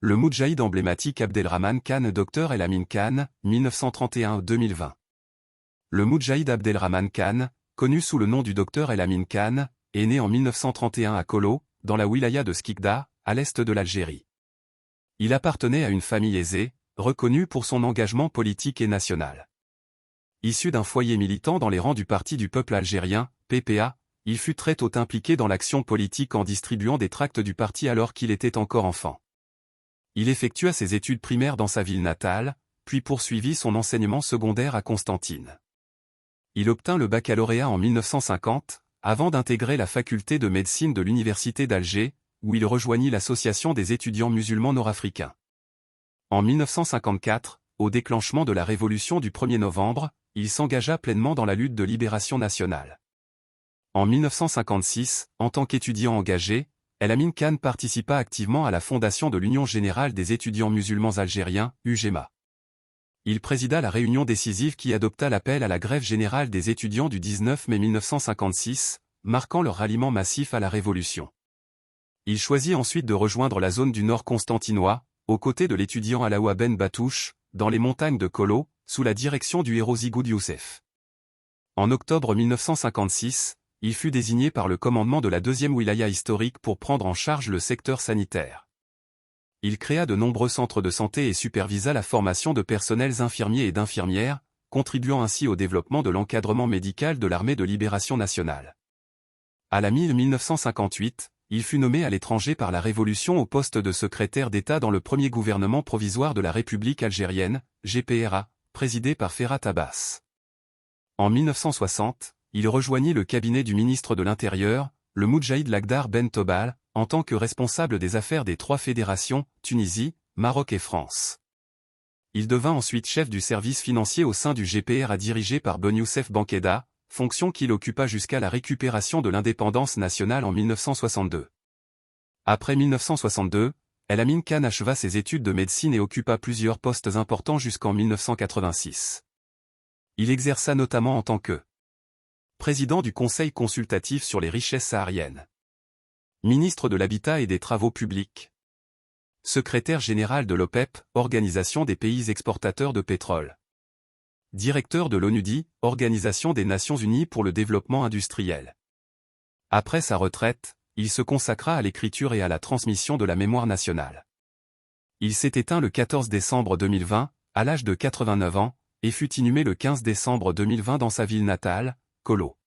Le moudjahid emblématique Abdelrahman Khan Dr El-Amin Khan, 1931-2020. Le moudjahid Abdelrahman Khan, connu sous le nom du Dr El-Amin Khan, est né en 1931 à Kolo, dans la wilaya de Skikda, à l'est de l'Algérie. Il appartenait à une famille aisée, reconnue pour son engagement politique et national. Issu d'un foyer militant dans les rangs du Parti du peuple algérien, PPA, il fut très tôt impliqué dans l'action politique en distribuant des tracts du parti alors qu'il était encore enfant. Il effectua ses études primaires dans sa ville natale, puis poursuivit son enseignement secondaire à Constantine. Il obtint le baccalauréat en 1950, avant d'intégrer la faculté de médecine de l'université d'Alger, où il rejoignit l'association des étudiants musulmans nord-africains. En 1954, au déclenchement de la révolution du 1er novembre, il s'engagea pleinement dans la lutte de libération nationale. En 1956, en tant qu'étudiant engagé, El-Amin Khan participa activement à la fondation de l'Union générale des étudiants musulmans algériens, UGEMA. Il présida la réunion décisive qui adopta l'appel à la grève générale des étudiants du 19 mai 1956, marquant leur ralliement massif à la révolution. Il choisit ensuite de rejoindre la zone du nord constantinois, aux côtés de l'étudiant Alaoua Ben Batouche, dans les montagnes de Kolo, sous la direction du héros Zigoud Youssef. En octobre 1956, il fut désigné par le commandement de la deuxième wilaya historique pour prendre en charge le secteur sanitaire. Il créa de nombreux centres de santé et supervisa la formation de personnels infirmiers et d'infirmières, contribuant ainsi au développement de l'encadrement médical de l'armée de libération nationale. À la mi-1958, il fut nommé à l'étranger par la Révolution au poste de secrétaire d'État dans le premier gouvernement provisoire de la République algérienne, GPRA, présidé par Ferhat Abbas. En 1960, il rejoignit le cabinet du ministre de l'Intérieur, le moudjahid Lakhdar Ben Tobal, en tant que responsable des affaires des trois fédérations, Tunisie, Maroc et France. Il devint ensuite chef du service financier au sein du GPRA dirigé par Ben Youssef Bankeda, fonction qu'il occupa jusqu'à la récupération de l'indépendance nationale en 1962. Après 1962, El-Amin Khan acheva ses études de médecine et occupa plusieurs postes importants jusqu'en 1986. Il exerça notamment en tant que président du Conseil consultatif sur les richesses sahariennes, ministre de l'Habitat et des Travaux publics, secrétaire général de l'OPEP, Organisation des pays exportateurs de pétrole, directeur de l'ONUDI, Organisation des Nations Unies pour le développement industriel. Après sa retraite, il se consacra à l'écriture et à la transmission de la mémoire nationale. Il s'est éteint le 14 décembre 2020, à l'âge de 89 ans, et fut inhumé le 15 décembre 2020 dans sa ville natale, Kolo.